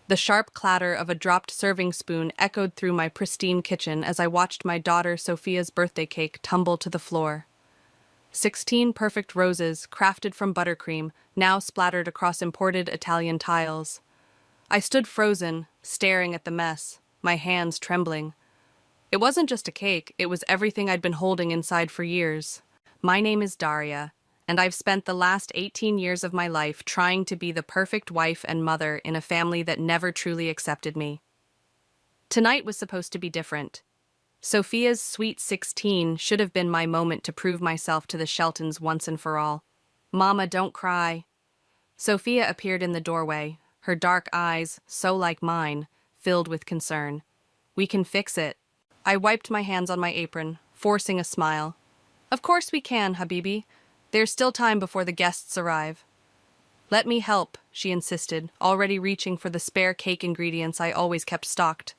The sharp clatter of a dropped serving spoon echoed through my pristine kitchen as I watched my daughter Sophia's birthday cake tumble to the floor. 16 perfect roses, crafted from buttercream, now splattered across imported Italian tiles. I stood frozen, staring at the mess, my hands trembling. It wasn't just a cake, it was everything I'd been holding inside for years. My name is Daria, and I've spent the last 18 years of my life trying to be the perfect wife and mother in a family that never truly accepted me. Tonight was supposed to be different. Sophia's sweet 16 should have been my moment to prove myself to the Sheltons once and for all. Mama, don't cry. Sophia appeared in the doorway, her dark eyes, so like mine, filled with concern. We can fix it. I wiped my hands on my apron, forcing a smile. Of course we can, Habibi. There's still time before the guests arrive. Let me help, she insisted, already reaching for the spare cake ingredients I always kept stocked.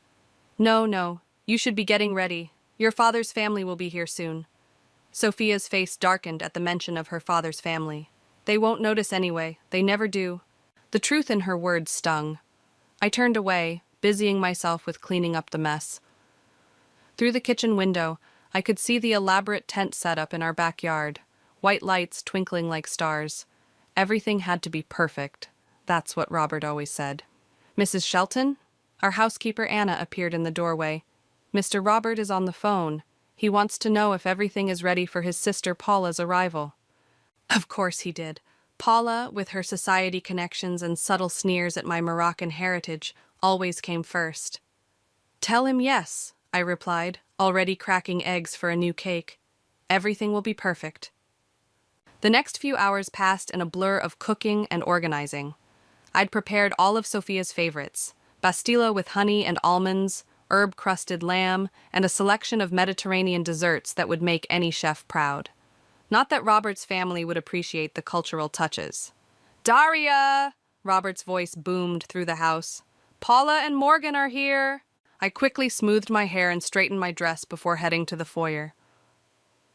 No, you should be getting ready. Your father's family will be here soon. Sophia's face darkened at the mention of her father's family. They won't notice anyway, they never do. The truth in her words stung. I turned away, busying myself with cleaning up the mess. Through the kitchen window, I could see the elaborate tent setup in our backyard, white lights twinkling like stars. Everything had to be perfect. That's what Robert always said. Mrs. Shelton? Our housekeeper Anna appeared in the doorway. Mr. Robert is on the phone. He wants to know if everything is ready for his sister Paula's arrival. Of course he did. Paula, with her society connections and subtle sneers at my Moroccan heritage, always came first. Tell him yes, I replied, already cracking eggs for a new cake. Everything will be perfect. The next few hours passed in a blur of cooking and organizing. I'd prepared all of Sophia's favorites, pastilla with honey and almonds, herb-crusted lamb, and a selection of Mediterranean desserts that would make any chef proud. Not that Robert's family would appreciate the cultural touches. Daria! Robert's voice boomed through the house. Paula and Morgan are here! I quickly smoothed my hair and straightened my dress before heading to the foyer.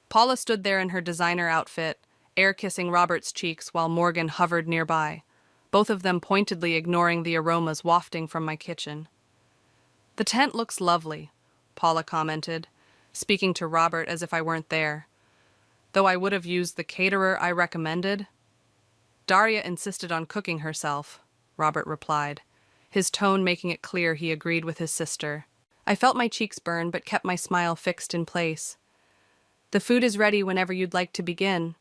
Paula stood there in her designer outfit, air-kissing Robert's cheeks while Morgan hovered nearby, both of them pointedly ignoring the aromas wafting from my kitchen. The tent looks lovely, Paula commented, speaking to Robert as if I weren't there. Though I would have used the caterer I recommended. Daria insisted on cooking herself, Robert replied, his tone making it clear he agreed with his sister. I felt my cheeks burn but kept my smile fixed in place. The food is ready whenever you'd like to begin.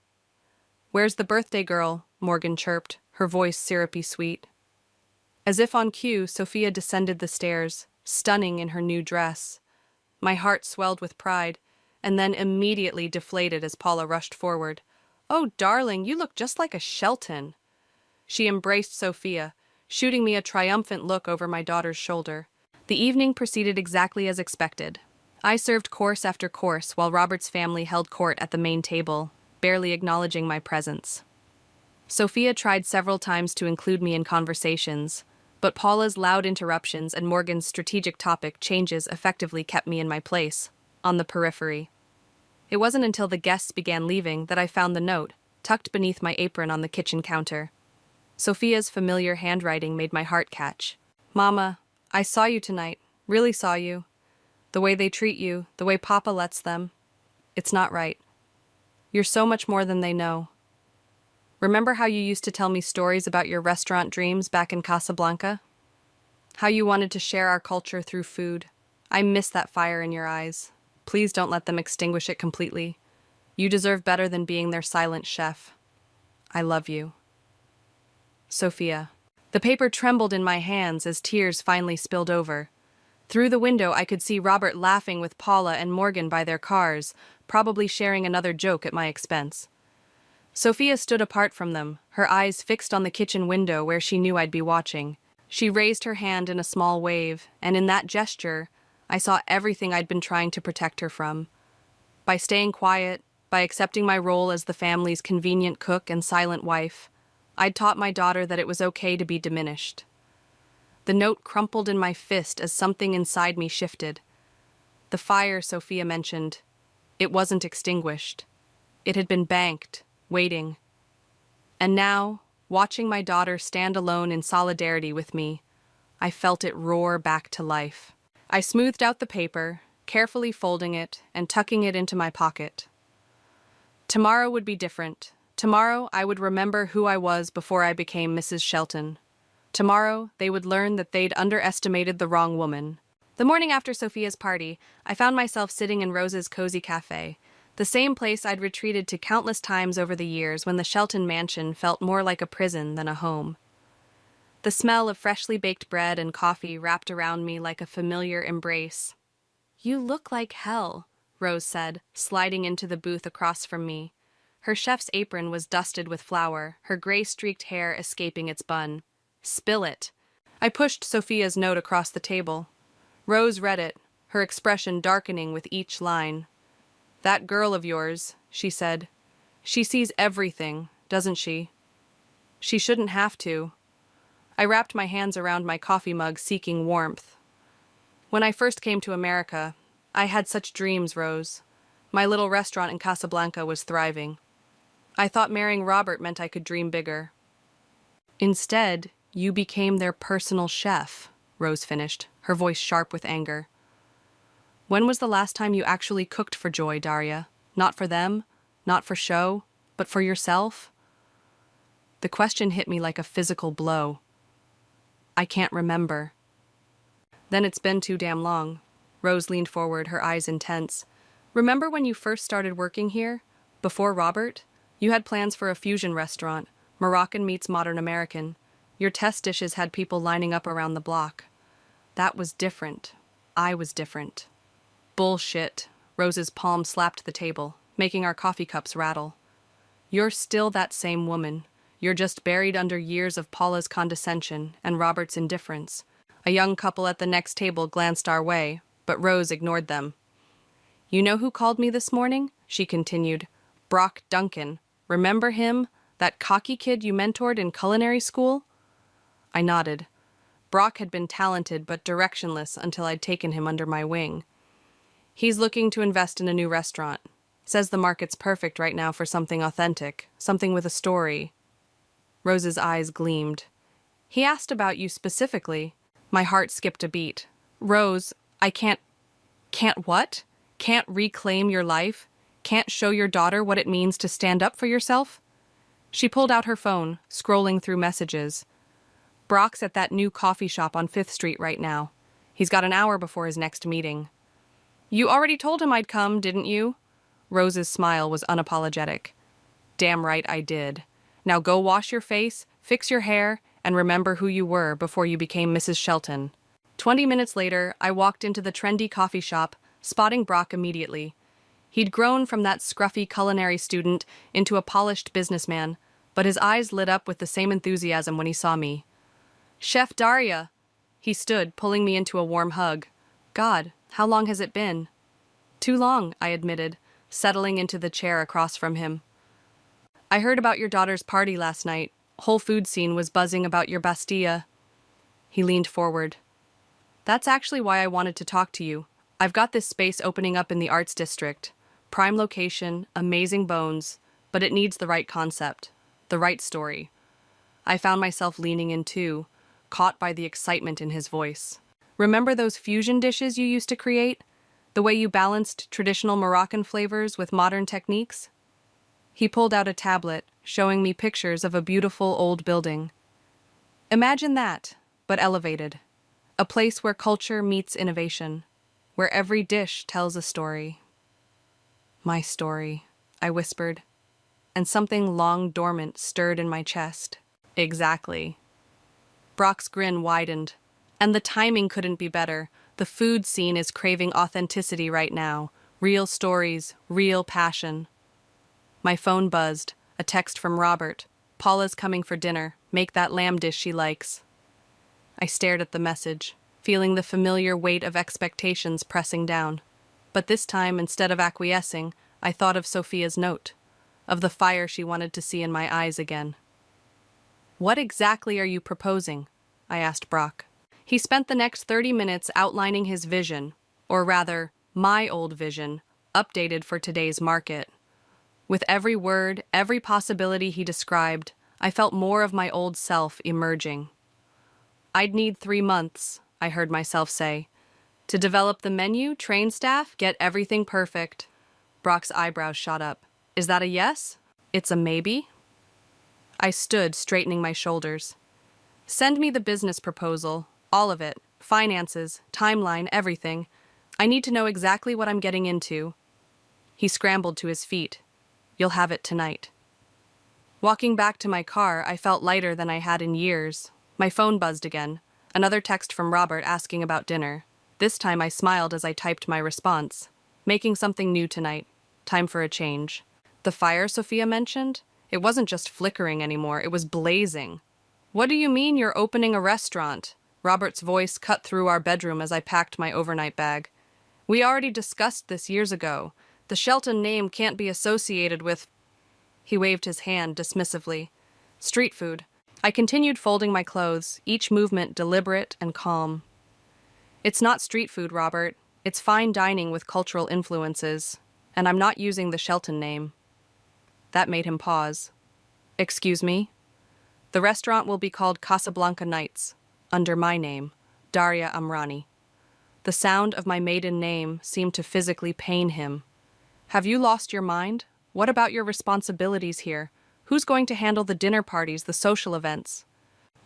Where's the birthday girl? Morgan chirped, her voice syrupy sweet. As if on cue, Sophia descended the stairs, stunning in her new dress. My heart swelled with pride, and then immediately deflated as Paula rushed forward. Oh, darling, you look just like a Shelton. She embraced Sophia, shooting me a triumphant look over my daughter's shoulder. The evening proceeded exactly as expected. I served course after course while Robert's family held court at the main table, barely acknowledging my presence. Sophia tried several times to include me in conversations, but Paula's loud interruptions and Morgan's strategic topic changes effectively kept me in my place, on the periphery. It wasn't until the guests began leaving that I found the note, tucked beneath my apron on the kitchen counter. Sophia's familiar handwriting made my heart catch. Mama, I saw you tonight, really saw you. The way they treat you, the way Papa lets them. It's not right. You're so much more than they know. Remember how you used to tell me stories about your restaurant dreams back in Casablanca? How you wanted to share our culture through food. I miss that fire in your eyes. Please don't let them extinguish it completely. You deserve better than being their silent chef. I love you. Sophia. The paper trembled in my hands as tears finally spilled over. Through the window I could see Robert laughing with Paula and Morgan by their cars, probably sharing another joke at my expense. Sophia stood apart from them, her eyes fixed on the kitchen window where she knew I'd be watching. She raised her hand in a small wave, and in that gesture, I saw everything I'd been trying to protect her from. By staying quiet, by accepting my role as the family's convenient cook and silent wife, I'd taught my daughter that it was okay to be diminished. The note crumpled in my fist as something inside me shifted. The fire Sophia mentioned, it wasn't extinguished. It had been banked, waiting. And now, watching my daughter stand alone in solidarity with me, I felt it roar back to life. I smoothed out the paper, carefully folding it and tucking it into my pocket. Tomorrow would be different. Tomorrow I would remember who I was before I became Mrs. Shelton. Tomorrow they would learn that they'd underestimated the wrong woman. The morning after Sophia's party, I found myself sitting in Rose's cozy cafe, the same place I'd retreated to countless times over the years when the Shelton mansion felt more like a prison than a home. The smell of freshly baked bread and coffee wrapped around me like a familiar embrace. "You look like hell," Rose said, sliding into the booth across from me. Her chef's apron was dusted with flour, her gray-streaked hair escaping its bun. "Spill it." I pushed Sophia's note across the table. Rose read it, her expression darkening with each line. "That girl of yours," she said. "She sees everything, doesn't she?" "She shouldn't have to." I wrapped my hands around my coffee mug, seeking warmth. "When I first came to America, I had such dreams, Rose. My little restaurant in Casablanca was thriving. I thought marrying Robert meant I could dream bigger." "Instead, you became their personal chef," Rose finished, her voice sharp with anger. "When was the last time you actually cooked for joy, Daria? Not for them, not for show, but for yourself?" The question hit me like a physical blow. "I can't remember." "Then it's been too damn long." Rose leaned forward, her eyes intense. "Remember when you first started working here? Before Robert? You had plans for a fusion restaurant, Moroccan meets modern American. Your test dishes had people lining up around the block. That was different. I was different." "Bullshit." Rose's palm slapped the table, making our coffee cups rattle. "You're still that same woman. You're just buried under years of Paula's condescension and Robert's indifference." A young couple at the next table glanced our way, but Rose ignored them. "You know who called me this morning?" she continued. "Brock Duncan. Remember him? That cocky kid you mentored in culinary school?" I nodded. Brock had been talented but directionless until I'd taken him under my wing. "He's looking to invest in a new restaurant. Says the market's perfect right now for something authentic, something with a story." Rose's eyes gleamed. "He asked about you specifically." My heart skipped a beat. "Rose, I can't what? Can't reclaim your life? Can't show your daughter what it means to stand up for yourself?" She pulled out her phone, scrolling through messages. "Brock's at that new coffee shop on 5th Street right now. He's got an hour before his next meeting." "You already told him I'd come, didn't you?" Rose's smile was unapologetic. "Damn right I did. Now go wash your face, fix your hair, and remember who you were before you became Mrs. Shelton." 20 minutes later, I walked into the trendy coffee shop, spotting Brock immediately. He'd grown from that scruffy culinary student into a polished businessman, but his eyes lit up with the same enthusiasm when he saw me. "Chef Daria!" He stood, pulling me into a warm hug. "God, how long has it been?" "Too long," I admitted, settling into the chair across from him. "I heard about your daughter's party last night. Whole food scene was buzzing about your Bastilla." He leaned forward. "That's actually why I wanted to talk to you. I've got this space opening up in the Arts District. Prime location, amazing bones, but it needs the right concept, the right story." I found myself leaning in too, caught by the excitement in his voice. "Remember those fusion dishes you used to create? The way you balanced traditional Moroccan flavors with modern techniques?" He pulled out a tablet, showing me pictures of a beautiful old building. "Imagine that, but elevated. A place where culture meets innovation, where every dish tells a story." "My story," I whispered, and something long dormant stirred in my chest. "Exactly." Brock's grin widened. "And the timing couldn't be better. The food scene is craving authenticity right now. Real stories, real passion." My phone buzzed, a text from Robert. "Paula's coming for dinner. Make that lamb dish she likes." I stared at the message, feeling the familiar weight of expectations pressing down. But this time, instead of acquiescing, I thought of Sophia's note, of the fire she wanted to see in my eyes again. "What exactly are you proposing?" I asked Brock. He spent the next 30 minutes outlining his vision, or rather, my old vision, updated for today's market. With every word, every possibility he described, I felt more of my old self emerging. I'd need 3 months, I heard myself say. To develop the menu, train staff, get everything perfect. Brock's eyebrows shot up. Is that a yes? It's a maybe? I stood, straightening my shoulders. Send me the business proposal, all of it, finances, timeline, everything. I need to know exactly what I'm getting into. He scrambled to his feet. You'll have it tonight. Walking back to my car, I felt lighter than I had in years. My phone buzzed again. Another text from Robert asking about dinner. This time I smiled as I typed my response. Making something new tonight. Time for a change. The fire Sophia mentioned? It wasn't just flickering anymore, it was blazing. What do you mean you're opening a restaurant? Robert's voice cut through our bedroom as I packed my overnight bag. We already discussed this years ago. The Shelton name can't be associated with... He waved his hand dismissively. Street food. I continued folding my clothes, each movement deliberate and calm. It's not street food, Robert. It's fine dining with cultural influences. And I'm not using the Shelton name. That made him pause. Excuse me? The restaurant will be called Casablanca Nights, under my name, Daria Amrani. The sound of my maiden name seemed to physically pain him. Have you lost your mind? What about your responsibilities here? Who's going to handle the dinner parties, the social events?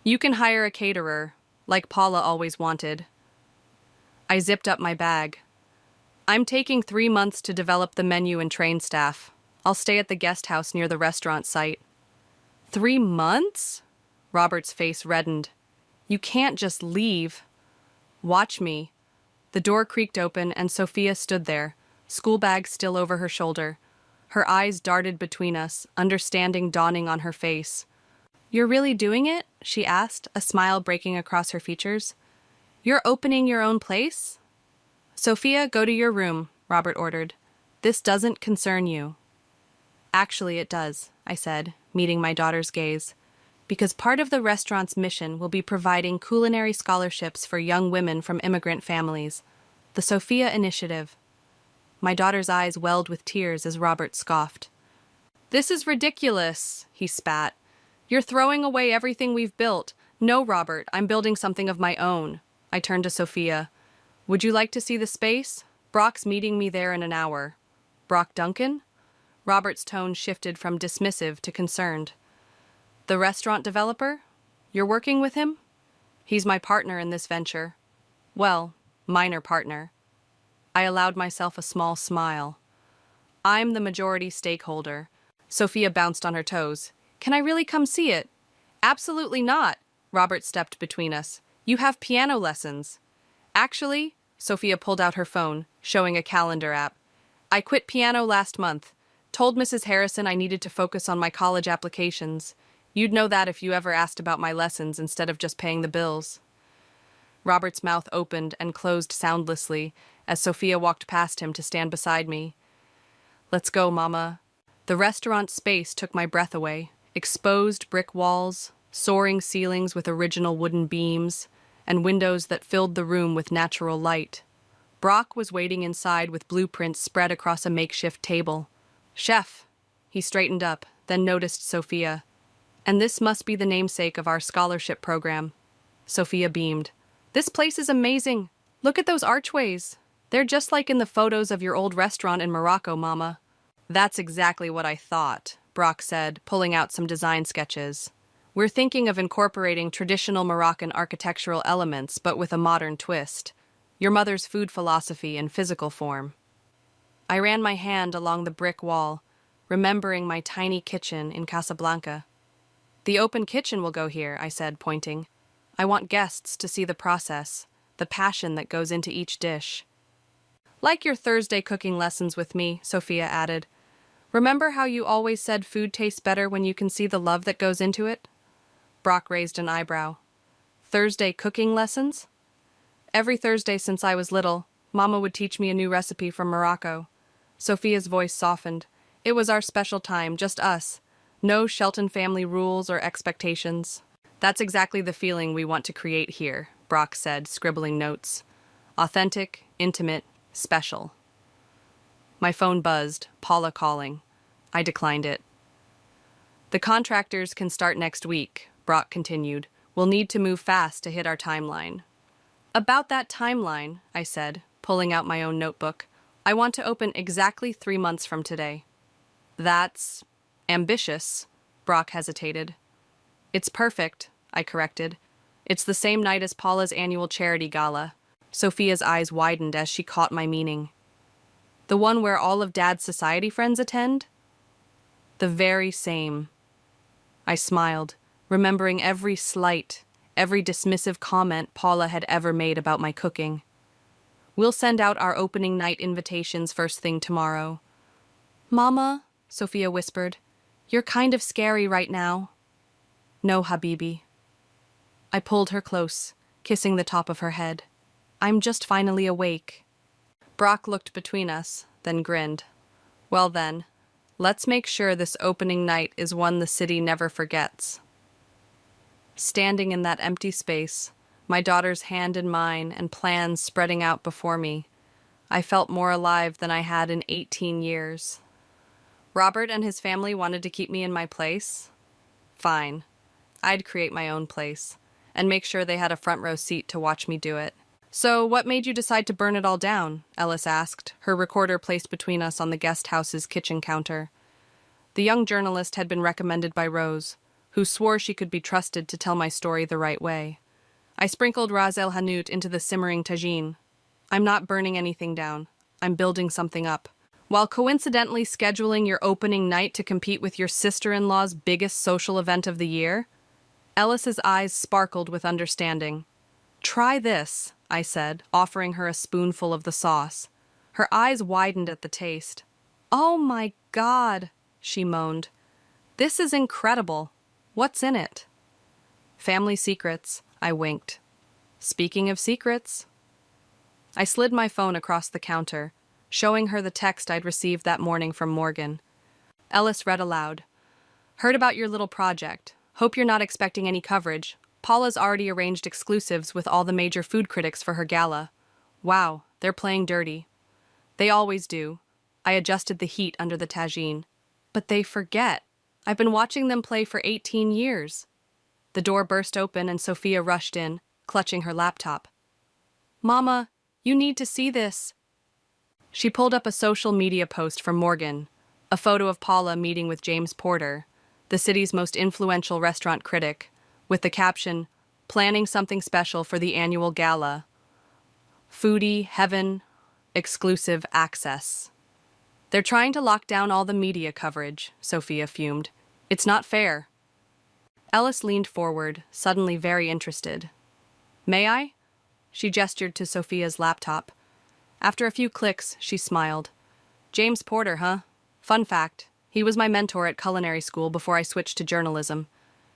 You can hire a caterer, like Paula always wanted. I zipped up my bag. I'm taking 3 months to develop the menu and train staff. I'll stay at the guest house near the restaurant site. 3 months? Robert's face reddened. You can't just leave. Watch me. The door creaked open and Sophia stood there, school bag still over her shoulder. Her eyes darted between us, understanding dawning on her face. You're really doing it? She asked, a smile breaking across her features. You're opening your own place? Sophia, go to your room, Robert ordered. This doesn't concern you. Actually, it does, I said, meeting my daughter's gaze. Because part of the restaurant's mission will be providing culinary scholarships for young women from immigrant families. The Sophia Initiative. My daughter's eyes welled with tears as Robert scoffed. This is ridiculous, he spat. You're throwing away everything we've built. No, Robert, I'm building something of my own. I turned to Sophia. Would you like to see the space? Brock's meeting me there in an hour. Brock Duncan? Robert's tone shifted from dismissive to concerned. The restaurant developer? You're working with him? He's my partner in this venture. Well, minor partner. I allowed myself a small smile. I'm the majority stakeholder. Sophia bounced on her toes. Can I really come see it? Absolutely not. Robert stepped between us. You have piano lessons. Actually, Sophia pulled out her phone, showing a calendar app. I quit piano last month. Told Mrs. Harrison I needed to focus on my college applications. You'd know that if you ever asked about my lessons instead of just paying the bills. Robert's mouth opened and closed soundlessly as Sophia walked past him to stand beside me. Let's go, Mama. The restaurant space took my breath away. Exposed brick walls, soaring ceilings with original wooden beams, and windows that filled the room with natural light. Brock was waiting inside with blueprints spread across a makeshift table. Chef. He straightened up, then noticed Sophia. And this must be the namesake of our scholarship program. Sophia beamed. This place is amazing. Look at those archways. They're just like in the photos of your old restaurant in Morocco, Mama. That's exactly what I thought, Brock said, pulling out some design sketches. We're thinking of incorporating traditional Moroccan architectural elements, but with a modern twist. Your mother's food philosophy in physical form. I ran my hand along the brick wall, remembering my tiny kitchen in Casablanca. The open kitchen will go here, I said, pointing. I want guests to see the process, the passion that goes into each dish. Like your Thursday cooking lessons with me, Sophia added. Remember how you always said food tastes better when you can see the love that goes into it? Brock raised an eyebrow. Thursday cooking lessons? Every Thursday since I was little, Mama would teach me a new recipe from Morocco. Sophia's voice softened. It was our special time, just us. No Shelton family rules or expectations. That's exactly the feeling we want to create here, Brock said, scribbling notes. Authentic, intimate, special. My phone buzzed, Paula calling. I declined it. The contractors can start next week, Brock continued. We'll need to move fast to hit our timeline. About that timeline, I said, pulling out my own notebook, I want to open exactly 3 months from today. That's ambitious, Brock hesitated. It's perfect, I corrected. It's the same night as Paula's annual charity gala. Sophia's eyes widened as she caught my meaning. The one where all of Dad's society friends attend? The very same. I smiled, remembering every slight, every dismissive comment Paula had ever made about my cooking. We'll send out our opening night invitations first thing tomorrow. Mama, Sophia whispered, you're kind of scary right now. No, Habibi. I pulled her close, kissing the top of her head. I'm just finally awake. Brock looked between us, then grinned. Well then, let's make sure this opening night is one the city never forgets. Standing in that empty space, my daughter's hand in mine and plans spreading out before me, I felt more alive than I had in 18 years. Robert and his family wanted to keep me in my place? Fine. I'd create my own place, and make sure they had a front row seat to watch me do it. So what made you decide to burn it all down? Ellis asked, her recorder placed between us on the guest house's kitchen counter. The young journalist had been recommended by Rose, who swore she could be trusted to tell my story the right way. I sprinkled Ras El Hanout into the simmering tagine. I'm not burning anything down. I'm building something up. While coincidentally scheduling your opening night to compete with your sister-in-law's biggest social event of the year? Ellis's eyes sparkled with understanding. Try this, I said, offering her a spoonful of the sauce. Her eyes widened at the taste. Oh my God, she moaned. This is incredible. What's in it? Family secrets, I winked. Speaking of secrets. I slid my phone across the counter, showing her the text I'd received that morning from Morgan. Ellis read aloud. Heard about your little project. Hope you're not expecting any coverage. Paula's already arranged exclusives with all the major food critics for her gala. Wow, they're playing dirty. They always do. I adjusted the heat under the tagine. But they forget. I've been watching them play for 18 years. The door burst open and Sophia rushed in, clutching her laptop. Mama, you need to see this. She pulled up a social media post from Morgan, a photo of Paula meeting with James Porter, the city's most influential restaurant critic, with the caption, planning something special for the annual gala. Foodie, heaven, exclusive access. They're trying to lock down all the media coverage, Sophia fumed. It's not fair. Ellis leaned forward, suddenly very interested. May I? She gestured to Sophia's laptop. After a few clicks, she smiled. James Porter, huh? Fun fact, he was my mentor at culinary school before I switched to journalism.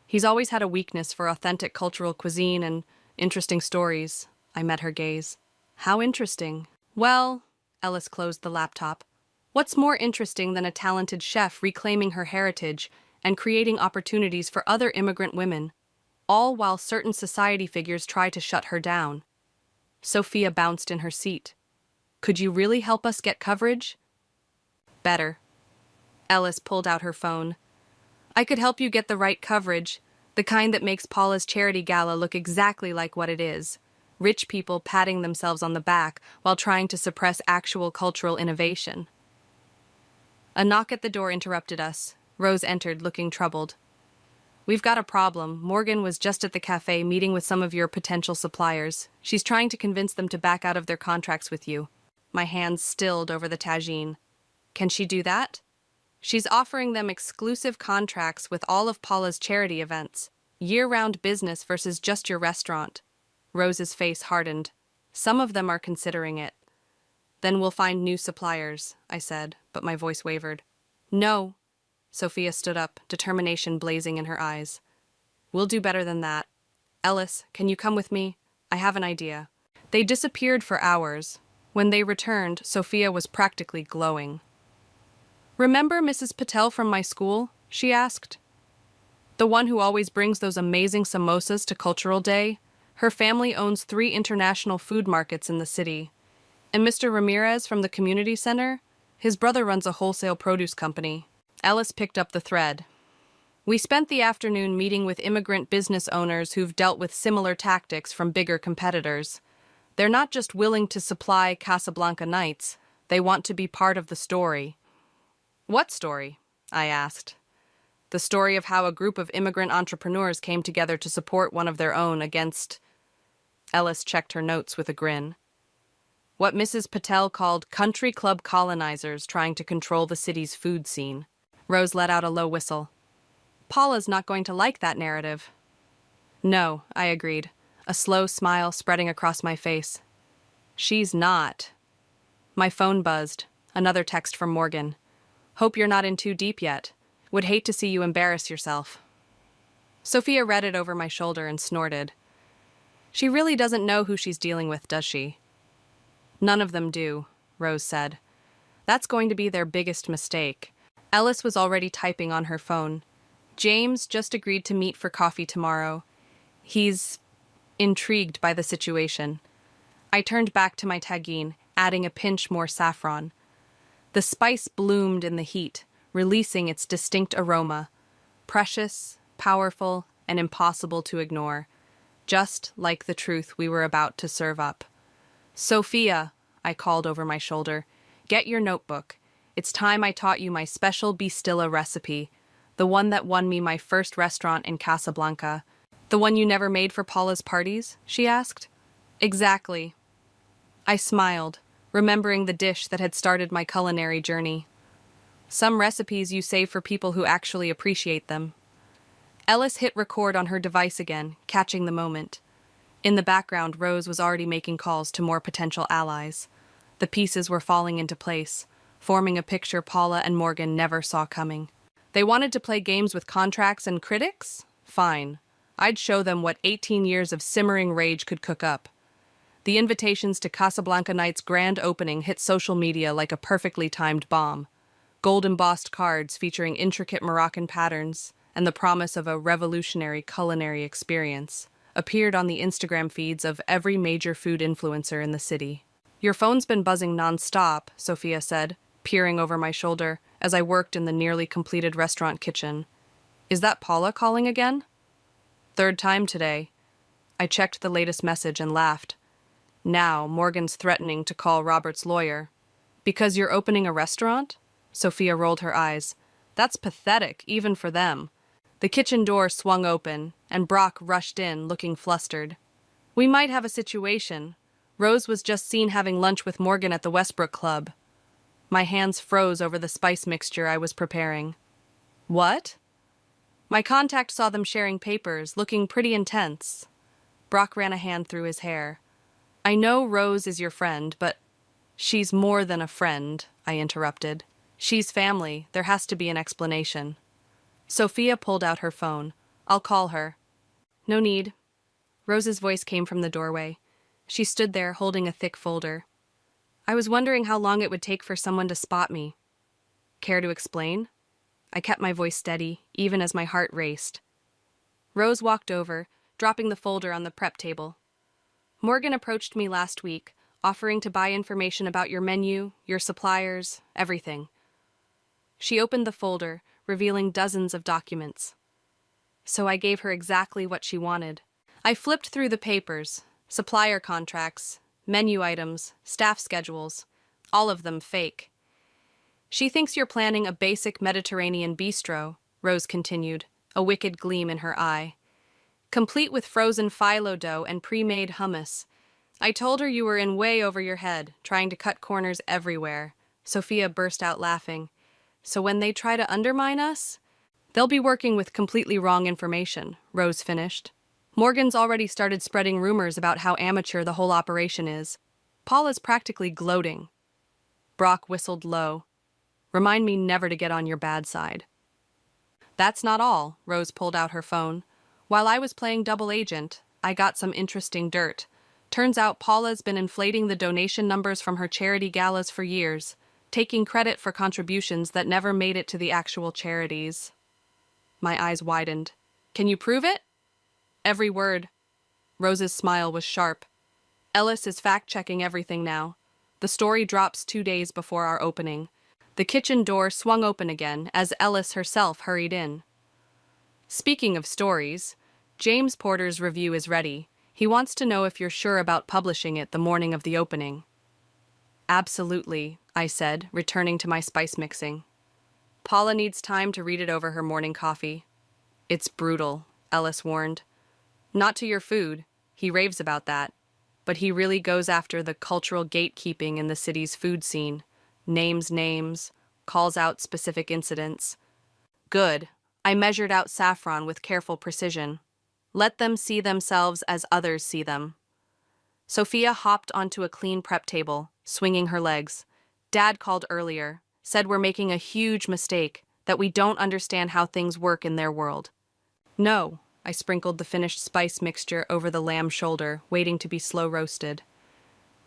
He's always had a weakness for authentic cultural cuisine and interesting stories. I met her gaze. How interesting. Well, Ellis closed the laptop. What's more interesting than a talented chef reclaiming her heritage and creating opportunities for other immigrant women, all while certain society figures try to shut her down? Sophia bounced in her seat. Could you really help us get coverage? Better. Ellis pulled out her phone. I could help you get the right coverage, the kind that makes Paula's charity gala look exactly like what it is. Rich people patting themselves on the back while trying to suppress actual cultural innovation. A knock at the door interrupted us. Rose entered, looking troubled. We've got a problem. Morgan was just at the cafe meeting with some of your potential suppliers. She's trying to convince them to back out of their contracts with you. My hands stilled over the tagine. Can she do that? She's offering them exclusive contracts with all of Paula's charity events. Year-round business versus just your restaurant. Rose's face hardened. Some of them are considering it. Then we'll find new suppliers, I said, but my voice wavered. No. Sophia stood up, determination blazing in her eyes. We'll do better than that. Ellis, can you come with me? I have an idea. They disappeared for hours. When they returned, Sophia was practically glowing. Remember Mrs. Patel from my school? She asked. The one who always brings those amazing samosas to Cultural Day? Her family owns 3 international food markets in the city. And Mr. Ramirez from the community center? His brother runs a wholesale produce company. Ellis picked up the thread. We spent the afternoon meeting with immigrant business owners who've dealt with similar tactics from bigger competitors. They're not just willing to supply Casablanca nights, they want to be part of the story. What story? I asked. The story of how a group of immigrant entrepreneurs came together to support one of their own against... Ellis checked her notes with a grin. What Mrs. Patel called country club colonizers trying to control the city's food scene. Rose let out a low whistle. Paula's not going to like that narrative. No, I agreed, a slow smile spreading across my face. She's not. My phone buzzed. Another text from Morgan. Hope you're not in too deep yet. Would hate to see you embarrass yourself. Sophia read it over my shoulder and snorted. She really doesn't know who she's dealing with, does she? None of them do, Rose said. That's going to be their biggest mistake. Ellis was already typing on her phone. James just agreed to meet for coffee tomorrow. He's intrigued by the situation. I turned back to my tagine, adding a pinch more saffron. The spice bloomed in the heat, releasing its distinct aroma. Precious, powerful, and impossible to ignore. Just like the truth we were about to serve up. Sophia, I called over my shoulder, get your notebook. It's time I taught you my special Bistilla recipe, the one that won me my first restaurant in Casablanca. The one you never made for Paula's parties? She asked. Exactly. I smiled, remembering the dish that had started my culinary journey. Some recipes you save for people who actually appreciate them. Ellis hit record on her device again, catching the moment. In the background, Rose was already making calls to more potential allies. The pieces were falling into place, forming a picture Paula and Morgan never saw coming. They wanted to play games with contracts and critics? Fine. I'd show them what 18 years of simmering rage could cook up. The invitations to Casablanca Night's grand opening hit social media like a perfectly timed bomb. Gold-embossed cards featuring intricate Moroccan patterns and the promise of a revolutionary culinary experience appeared on the Instagram feeds of every major food influencer in the city. Your phone's been buzzing non-stop, Sophia said, peering over my shoulder as I worked in the nearly completed restaurant kitchen. Is that Paula calling again? Third time today. I checked the latest message and laughed. Now, Morgan's threatening to call Robert's lawyer. Because you're opening a restaurant? Sophia rolled her eyes. That's pathetic, even for them. The kitchen door swung open, and Brock rushed in, looking flustered. We might have a situation. Rose was just seen having lunch with Morgan at the Westbrook Club. My hands froze over the spice mixture I was preparing. What? My contact saw them sharing papers, looking pretty intense. Brock ran a hand through his hair. I know Rose is your friend, but... She's more than a friend, I interrupted. She's family. There has to be an explanation. Sophia pulled out her phone. I'll call her. No need. Rose's voice came from the doorway. She stood there, holding a thick folder. I was wondering how long it would take for someone to spot me. Care to explain? I kept my voice steady, even as my heart raced. Rose walked over, dropping the folder on the prep table. Morgan approached me last week, offering to buy information about your menu, your suppliers, everything. She opened the folder, revealing dozens of documents. So I gave her exactly what she wanted. I flipped through the papers, supplier contracts, menu items, staff schedules, all of them fake. She thinks you're planning a basic Mediterranean bistro, Rose continued, a wicked gleam in her eye. Complete with frozen phyllo dough and pre-made hummus. I told her you were in way over your head, trying to cut corners everywhere. Sophia burst out laughing. So when they try to undermine us, they'll be working with completely wrong information, Rose finished. Morgan's already started spreading rumors about how amateur the whole operation is. Paula's practically gloating. Brock whistled low. Remind me never to get on your bad side. That's not all, Rose pulled out her phone. While I was playing double agent, I got some interesting dirt. Turns out Paula's been inflating the donation numbers from her charity galas for years, taking credit for contributions that never made it to the actual charities. My eyes widened. Can you prove it? Every word. Rose's smile was sharp. Ellis is fact-checking everything now. The story drops 2 days before our opening. The kitchen door swung open again as Ellis herself hurried in. Speaking of stories, James Porter's review is ready. He wants to know if you're sure about publishing it the morning of the opening. Absolutely, I said, returning to my spice mixing. Paula needs time to read it over her morning coffee. It's brutal, Ellis warned. Not to your food, he raves about that, but he really goes after the cultural gatekeeping in the city's food scene, names names, calls out specific incidents. Good. I measured out saffron with careful precision. Let them see themselves as others see them. Sophia hopped onto a clean prep table, swinging her legs. Dad called earlier, said we're making a huge mistake, that we don't understand how things work in their world. No, I sprinkled the finished spice mixture over the lamb shoulder, waiting to be slow roasted.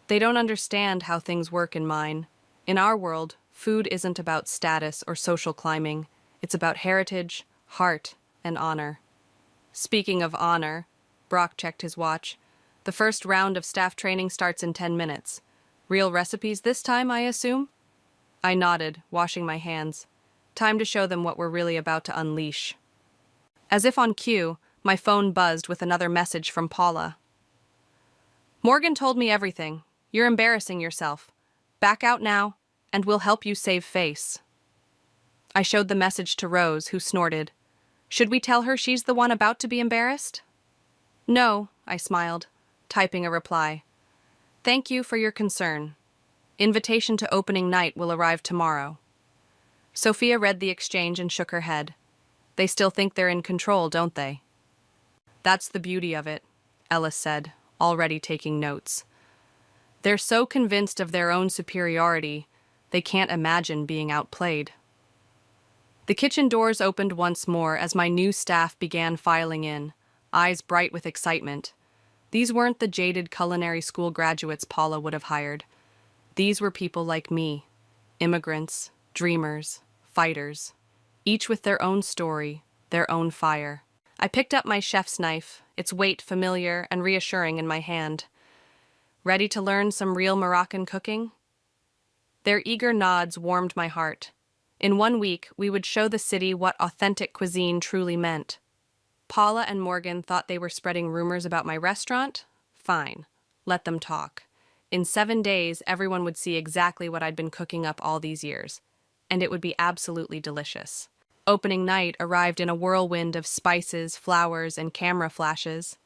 They don't understand how things work in mine. In our world, food isn't about status or social climbing. It's about heritage, heart, and honor. Speaking of honor, Brock checked his watch. The first round of staff training starts in 10 minutes. Real recipes this time, I assume? I nodded, washing my hands. Time to show them what we're really about to unleash. As if on cue, my phone buzzed with another message from Paula. Morgan told me everything. You're embarrassing yourself. Back out now, and we'll help you save face. I showed the message to Rose, who snorted. Should we tell her she's the one about to be embarrassed? No, I smiled, typing a reply. Thank you for your concern. Invitation to opening night will arrive tomorrow. Sophia read the exchange and shook her head. They still think they're in control, don't they? That's the beauty of it, Ellis said, already taking notes. They're so convinced of their own superiority, they can't imagine being outplayed. The kitchen doors opened once more as my new staff began filing in, eyes bright with excitement. These weren't the jaded culinary school graduates Paula would have hired. These were people like me, immigrants, dreamers, fighters, each with their own story, their own fire. I picked up my chef's knife, its weight familiar and reassuring in my hand. Ready to learn some real Moroccan cooking? Their eager nods warmed my heart. In 1 week, we would show the city what authentic cuisine truly meant. Paula and Morgan thought they were spreading rumors about my restaurant? Fine. Let them talk. In 7 days, everyone would see exactly what I'd been cooking up all these years, and it would be absolutely delicious. Opening night arrived in a whirlwind of spices, flowers, and camera flashes.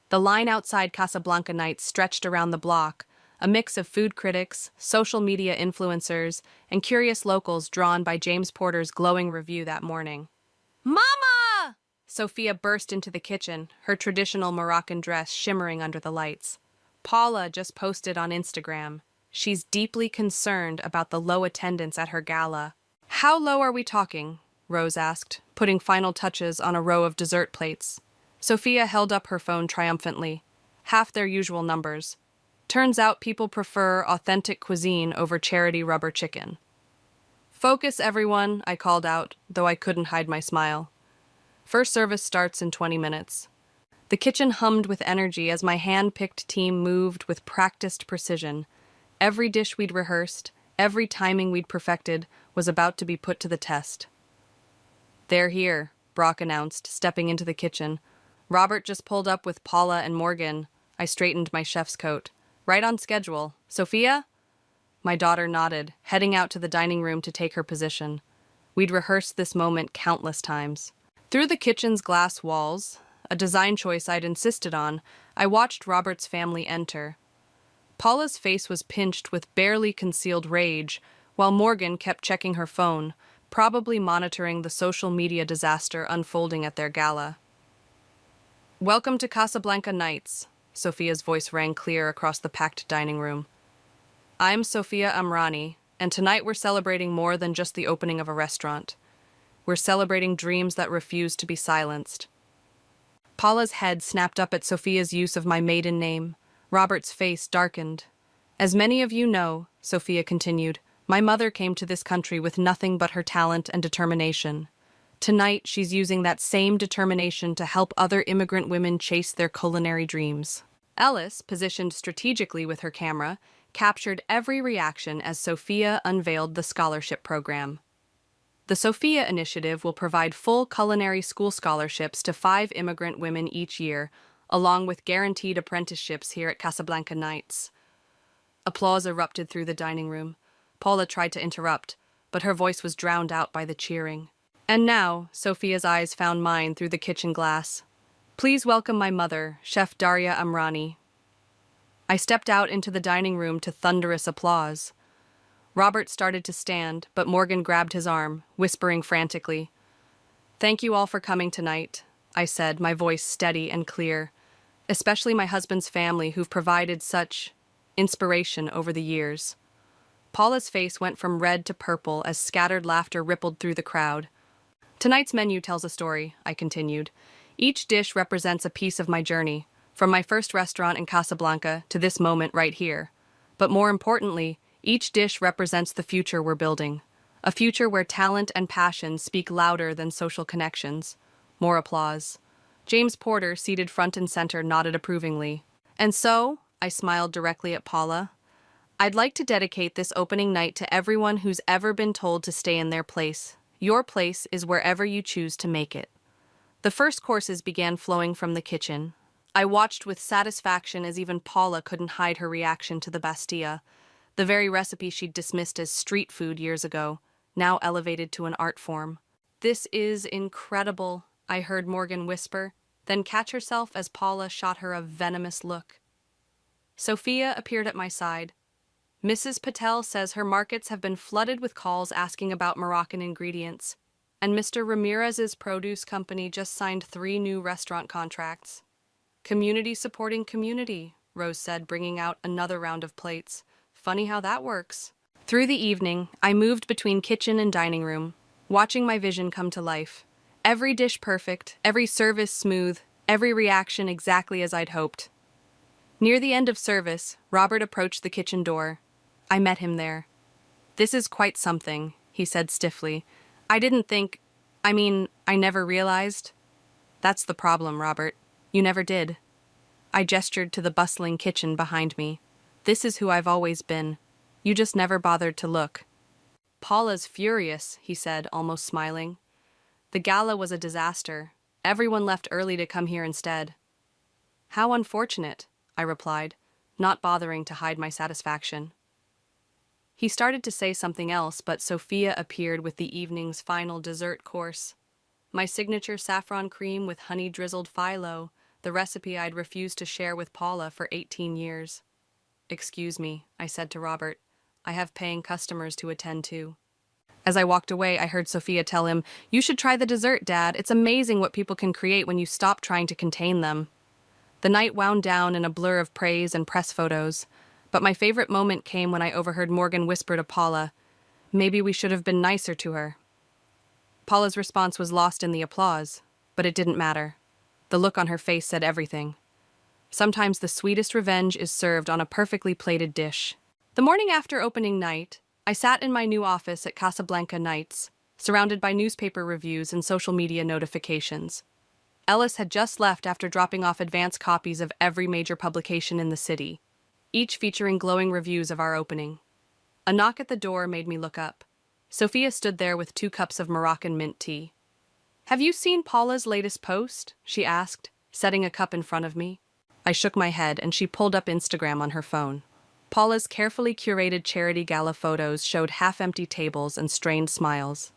The line outside Casablanca nights stretched around the block, a mix of food critics, social media influencers, and curious locals drawn by James Porter's glowing review that morning. Mama! Sophia burst into the kitchen, her traditional Moroccan dress shimmering under the lights. Paula just posted on Instagram. She's deeply concerned about the low attendance at her gala. How low are we talking? Rose asked, putting final touches on a row of dessert plates. Sophia held up her phone triumphantly. Half their usual numbers. Turns out people prefer authentic cuisine over charity rubber chicken. Focus, everyone, I called out, though I couldn't hide my smile. First service starts in 20 minutes. The kitchen hummed with energy as my hand-picked team moved with practiced precision. Every dish we'd rehearsed, every timing we'd perfected, was about to be put to the test. They're here, Brock announced, stepping into the kitchen. Robert just pulled up with Paula and Morgan. I straightened my chef's coat. Right on schedule. Sophia? My daughter nodded, heading out to the dining room to take her position. We'd rehearsed this moment countless times. Through the kitchen's glass walls, a design choice I'd insisted on, I watched Robert's family enter. Paula's face was pinched with barely concealed rage, while Morgan kept checking her phone, probably monitoring the social media disaster unfolding at their gala. Welcome to Casablanca Nights, Sophia's voice rang clear across the packed dining room. I'm Sophia Amrani, and tonight we're celebrating more than just the opening of a restaurant. We're celebrating dreams that refuse to be silenced. Paula's head snapped up at Sophia's use of my maiden name. Robert's face darkened. As many of you know, Sophia continued, my mother came to this country with nothing but her talent and determination. Tonight, she's using that same determination to help other immigrant women chase their culinary dreams. Ellis, positioned strategically with her camera, captured every reaction as Sophia unveiled the scholarship program. The Sophia Initiative will provide full culinary school scholarships to 5 immigrant women each year, along with guaranteed apprenticeships here at Casablanca Nights. Applause erupted through the dining room. Paula tried to interrupt, but her voice was drowned out by the cheering. And now, Sophia's eyes found mine through the kitchen glass. Please welcome my mother, Chef Daria Amrani. I stepped out into the dining room to thunderous applause. Robert started to stand, but Morgan grabbed his arm, whispering frantically. Thank you all for coming tonight, I said, my voice steady and clear. Especially my husband's family, who've provided such inspiration over the years. Paula's face went from red to purple as scattered laughter rippled through the crowd. Tonight's menu tells a story, I continued. Each dish represents a piece of my journey, from my first restaurant in Casablanca to this moment right here. But more importantly, each dish represents the future we're building. A future where talent and passion speak louder than social connections. More applause. James Porter, seated front and center, nodded approvingly. And so, I smiled directly at Paula, I'd like to dedicate this opening night to everyone who's ever been told to stay in their place. Your place is wherever you choose to make it. The first courses began flowing from the kitchen. I watched with satisfaction as even Paula couldn't hide her reaction to the Bastilla, the very recipe she'd dismissed as street food years ago, now elevated to an art form. This is incredible, I heard Morgan whisper, then catch herself as Paula shot her a venomous look. Sophia appeared at my side. Mrs. Patel says her markets have been flooded with calls asking about Moroccan ingredients, and Mr. Ramirez's produce company just signed 3 new restaurant contracts. Community supporting community, Rose said, bringing out another round of plates. Funny how that works. Through the evening, I moved between kitchen and dining room, watching my vision come to life. Every dish perfect, every service smooth, every reaction exactly as I'd hoped. Near the end of service, Robert approached the kitchen door. I met him there. This is quite something, he said stiffly. I never realized. That's the problem, Robert. You never did. I gestured to the bustling kitchen behind me. This is who I've always been. You just never bothered to look. Paula's furious, he said, almost smiling. The gala was a disaster. Everyone left early to come here instead. How unfortunate, I replied, not bothering to hide my satisfaction. He started to say something else, but Sophia appeared with the evening's final dessert course. My signature saffron cream with honey-drizzled phyllo, the recipe I'd refused to share with Paula for 18 years. Excuse me, I said to Robert. I have paying customers to attend to. As I walked away, I heard Sophia tell him, You should try the dessert, Dad. It's amazing what people can create when you stop trying to contain them. The night wound down in a blur of praise and press photos, but my favorite moment came when I overheard Morgan whisper to Paula, Maybe we should have been nicer to her. Paula's response was lost in the applause, but it didn't matter. The look on her face said everything. Sometimes the sweetest revenge is served on a perfectly plated dish. The morning after opening night, I sat in my new office at Casablanca Nights, surrounded by newspaper reviews and social media notifications. Ellis had just left after dropping off advance copies of every major publication in the city, each featuring glowing reviews of our opening. A knock at the door made me look up. Sophia stood there with 2 cups of Moroccan mint tea. Have you seen Paula's latest post? She asked, setting a cup in front of me. I shook my head and she pulled up Instagram on her phone. Paula's carefully curated charity gala photos showed half-empty tables and strained smiles.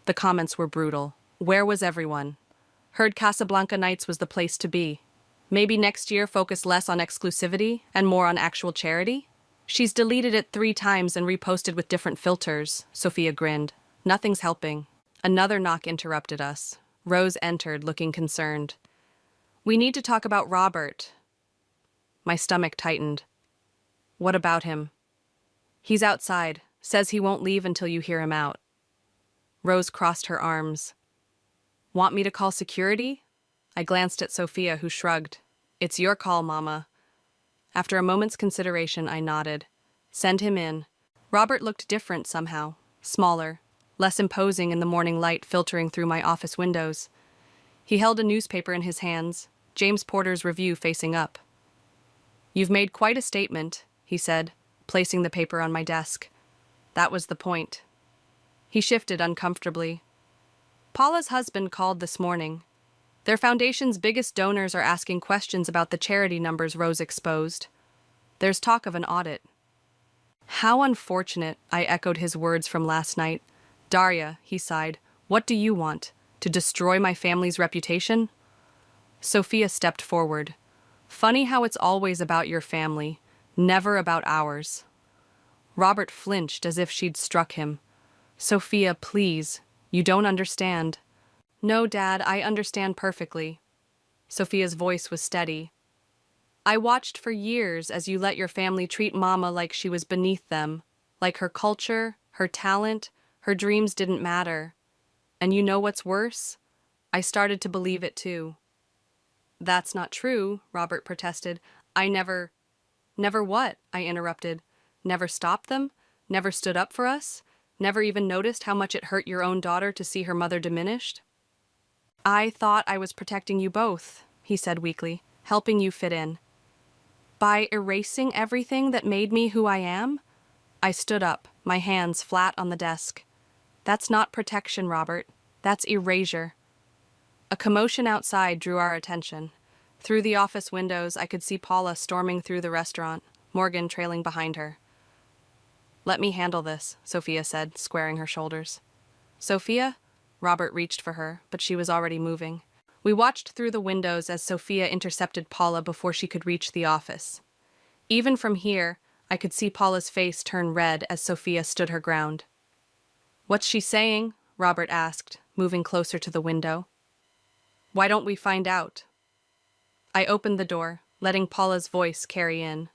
The comments were brutal. Where was everyone? Heard Casablanca Nights was the place to be. Maybe next year focus less on exclusivity and more on actual charity? She's deleted it 3 times and reposted with different filters, Sophia grinned. Nothing's helping. Another knock interrupted us. Rose entered, looking concerned. We need to talk about Robert. My stomach tightened. What about him? He's outside. Says he won't leave until you hear him out. Rose crossed her arms. Want me to call security? I glanced at Sophia, who shrugged. It's your call, Mama. After a moment's consideration, I nodded. Send him in. Robert looked different somehow. Smaller, less imposing in the morning light filtering through my office windows. He held a newspaper in his hands, James Porter's review facing up. You've made quite a statement, he said, placing the paper on my desk. That was the point. He shifted uncomfortably. Paula's husband called this morning. Their foundation's biggest donors are asking questions about the charity numbers Rose exposed. There's talk of an audit. How unfortunate, I echoed his words from last night. Daria, he sighed, what do you want? To destroy my family's reputation? Sophia stepped forward. Funny how it's always about your family, never about ours. Robert flinched as if she'd struck him. Sophia, please, you don't understand. No, Dad, I understand perfectly. Sophia's voice was steady. I watched for years as you let your family treat Mama like she was beneath them, like her culture, her talent, her dreams didn't matter. And you know what's worse? I started to believe it too. That's not true, Robert protested. I never what? I interrupted. Never stopped them? Never stood up for us? Never even noticed how much it hurt your own daughter to see her mother diminished? I thought I was protecting you both, he said weakly, helping you fit in. By erasing everything that made me who I am? I stood up, my hands flat on the desk. That's not protection, Robert. That's erasure. A commotion outside drew our attention. Through the office windows, I could see Paula storming through the restaurant, Morgan trailing behind her. Let me handle this, Sophia said, squaring her shoulders. Sophia? Robert reached for her, but she was already moving. We watched through the windows as Sophia intercepted Paula before she could reach the office. Even from here, I could see Paula's face turn red as Sophia stood her ground. What's she saying? Robert asked, moving closer to the window. Why don't we find out? I opened the door, letting Paula's voice carry in.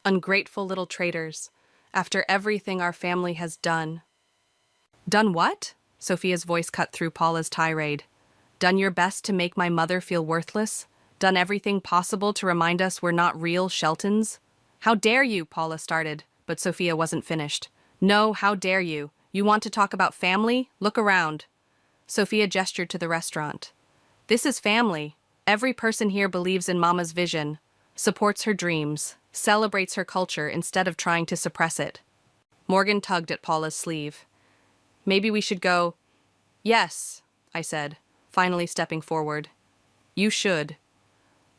Ungrateful little traitors, after everything our family has done. Done what? Sophia's voice cut through Paula's tirade. Done your best to make my mother feel worthless? Done everything possible to remind us we're not real Sheltons? How dare you, Paula started, but Sophia wasn't finished. No, how dare you? You want to talk about family? Look around. Sophia gestured to the restaurant. This is family. Every person here believes in Mama's vision, supports her dreams, celebrates her culture instead of trying to suppress it. Morgan tugged at Paula's sleeve. Maybe we should go. Yes, I said, finally stepping forward. You should.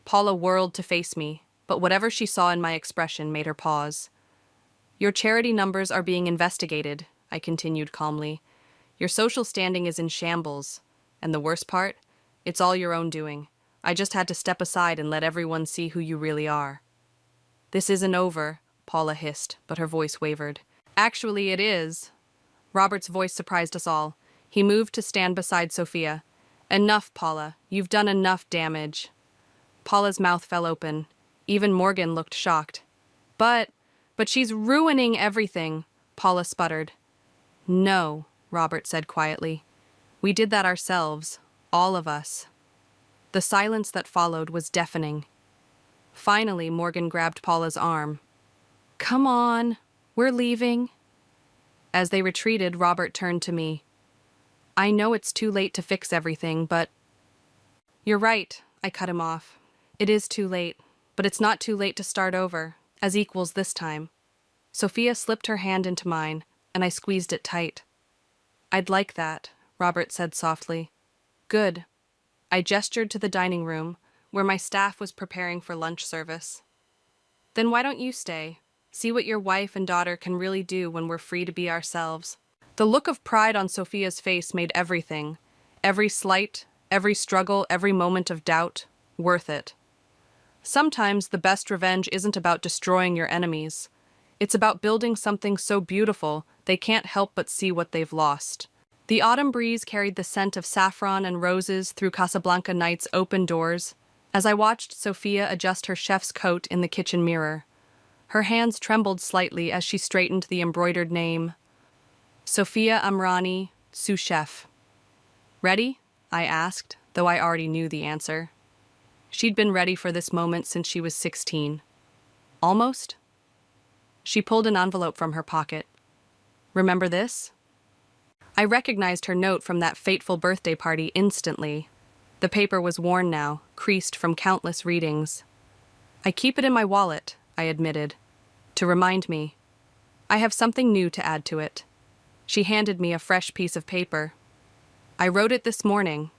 Paula whirled to face me, but whatever she saw in my expression made her pause. Your charity numbers are being investigated, I continued calmly. Your social standing is in shambles, and the worst part? It's all your own doing. I just had to step aside and let everyone see who you really are. This isn't over, Paula hissed, but her voice wavered. Actually, it is. Robert's voice surprised us all. He moved to stand beside Sophia. Enough, Paula. You've done enough damage. Paula's mouth fell open. Even Morgan looked shocked. But she's ruining everything, Paula sputtered. No, Robert said quietly. We did that ourselves, all of us. The silence that followed was deafening. Finally, Morgan grabbed Paula's arm. Come on, we're leaving. As they retreated, Robert turned to me. I know it's too late to fix everything, but... You're right, I cut him off. It is too late, but it's not too late to start over, as equals this time. Sophia slipped her hand into mine, and I squeezed it tight. I'd like that, Robert said softly. Good. I gestured to the dining room, where my staff was preparing for lunch service. Then why don't you stay? See what your wife and daughter can really do when we're free to be ourselves. The look of pride on Sophia's face made everything, every slight, every struggle, every moment of doubt, worth it. Sometimes the best revenge isn't about destroying your enemies. It's about building something so beautiful they can't help but see what they've lost. The autumn breeze carried the scent of saffron and roses through Casablanca Night's open doors as I watched Sophia adjust her chef's coat in the kitchen mirror. Her hands trembled slightly as she straightened the embroidered name. Sophia Amrani, sous chef. Ready? I asked, though I already knew the answer. She'd been ready for this moment since she was 16. Almost? She pulled an envelope from her pocket. Remember this? I recognized her note from that fateful birthday party instantly. The paper was worn now, creased from countless readings. I keep it in my wallet, I admitted, to remind me. I have something new to add to it. She handed me a fresh piece of paper. I wrote it this morning.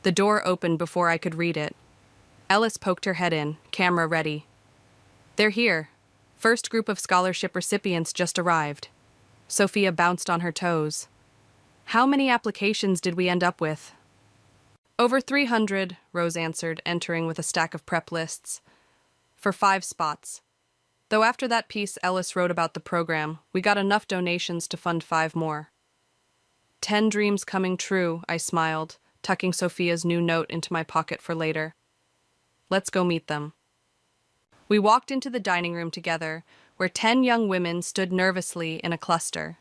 The door opened before I could read it. Ellis poked her head in, camera ready. They're here. First group of scholarship recipients just arrived. Sophia bounced on her toes. How many applications did we end up with? Over 300, Rose answered, entering with a stack of prep lists. For 5 spots. Though after that piece Ellis wrote about the program, we got enough donations to fund 5 more. 10 dreams coming true, I smiled, tucking Sophia's new note into my pocket for later. Let's go meet them. We walked into the dining room together, where 10 young women stood nervously in a cluster.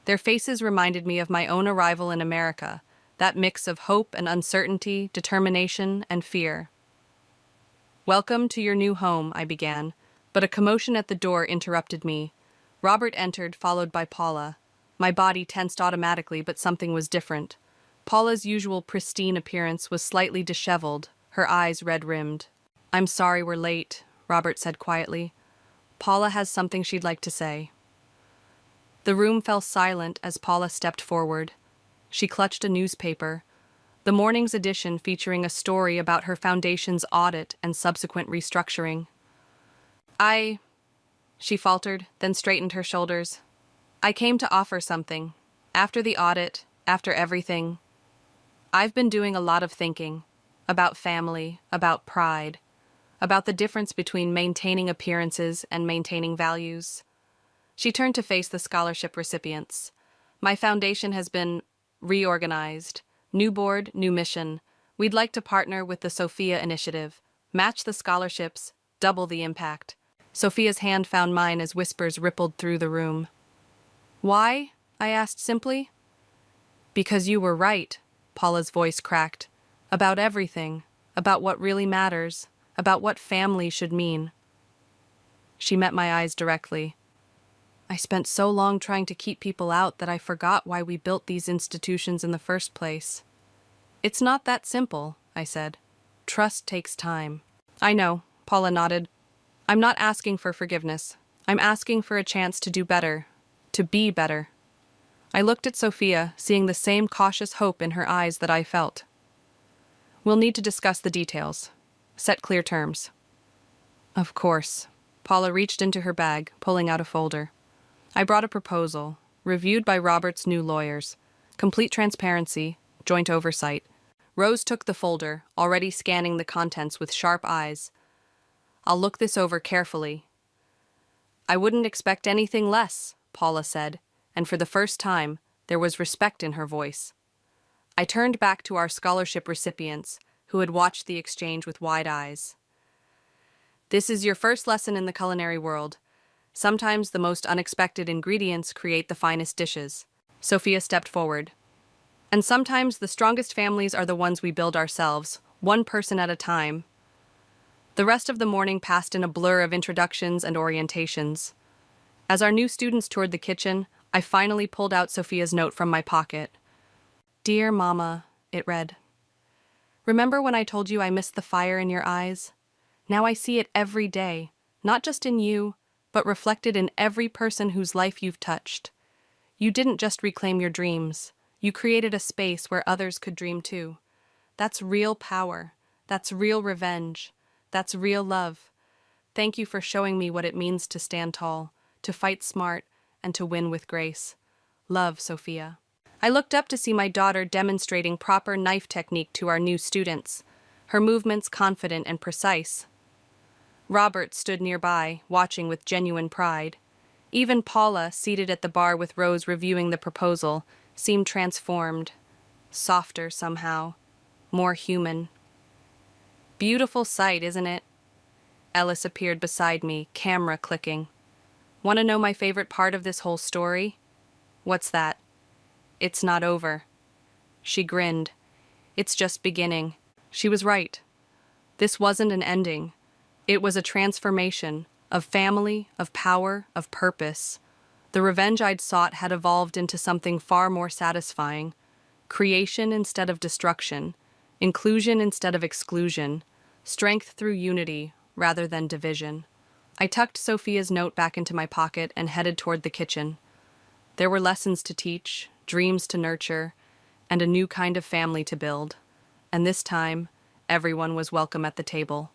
Their faces reminded me of my own arrival in America, that mix of hope and uncertainty, determination and fear. Welcome to your new home, I began, but a commotion at the door interrupted me. Robert entered, followed by Paula. My body tensed automatically, but something was different. Paula's usual pristine appearance was slightly disheveled, her eyes red-rimmed. I'm sorry we're late, Robert said quietly. Paula has something she'd like to say. The room fell silent as Paula stepped forward. She clutched a newspaper, the morning's edition featuring a story about her foundation's audit and subsequent restructuring. She faltered, then straightened her shoulders. I came to offer something. After the audit, after everything. I've been doing a lot of thinking. About family, about pride, about the difference between maintaining appearances and maintaining values. She turned to face the scholarship recipients. My foundation has been reorganized. New board, new mission. We'd like to partner with the Sophia Initiative. Match the scholarships, double the impact. Sophia's hand found mine as whispers rippled through the room. Why? I asked simply. Because you were right, Paula's voice cracked. About everything. About what really matters. About what family should mean. She met my eyes directly. I spent so long trying to keep people out that I forgot why we built these institutions in the first place. It's not that simple, I said. Trust takes time. I know, Paula nodded. I'm not asking for forgiveness. I'm asking for a chance to do better, to be better. I looked at Sophia, seeing the same cautious hope in her eyes that I felt. We'll need to discuss the details. Set clear terms. Of course. Paula reached into her bag, pulling out a folder. I brought a proposal, reviewed by Robert's new lawyers. Complete transparency, joint oversight. Rose took the folder, already scanning the contents with sharp eyes. I'll look this over carefully. I wouldn't expect anything less, Paula said, and for the first time, there was respect in her voice. I turned back to our scholarship recipients, who had watched the exchange with wide eyes. This is your first lesson in the culinary world. Sometimes the most unexpected ingredients create the finest dishes. Sophia stepped forward. And sometimes the strongest families are the ones we build ourselves, one person at a time. The rest of the morning passed in a blur of introductions and orientations. As our new students toured the kitchen, I finally pulled out Sophia's note from my pocket. Dear Mama, it read. Remember when I told you I missed the fire in your eyes? Now I see it every day, not just in you, but reflected in every person whose life you've touched. You didn't just reclaim your dreams. You created a space where others could dream too. That's real power. That's real revenge. That's real love. Thank you for showing me what it means to stand tall, to fight smart, and to win with grace. Love, Sophia. I looked up to see my daughter demonstrating proper knife technique to our new students, her movements confident and precise. Robert stood nearby, watching with genuine pride. Even Paula, seated at the bar with Rose reviewing the proposal, seemed transformed, softer somehow, more human. Beautiful sight, isn't it? Ellis appeared beside me, camera clicking. Want to know my favorite part of this whole story? What's that? It's not over. She grinned. It's just beginning. She was right. This wasn't an ending. It was a transformation of family, of power, of purpose. The revenge I'd sought had evolved into something far more satisfying. Creation instead of destruction. Inclusion instead of exclusion. Strength through unity rather than division. I tucked Sophia's note back into my pocket and headed toward the kitchen. There were lessons to teach, dreams to nurture, and a new kind of family to build. And this time, everyone was welcome at the table.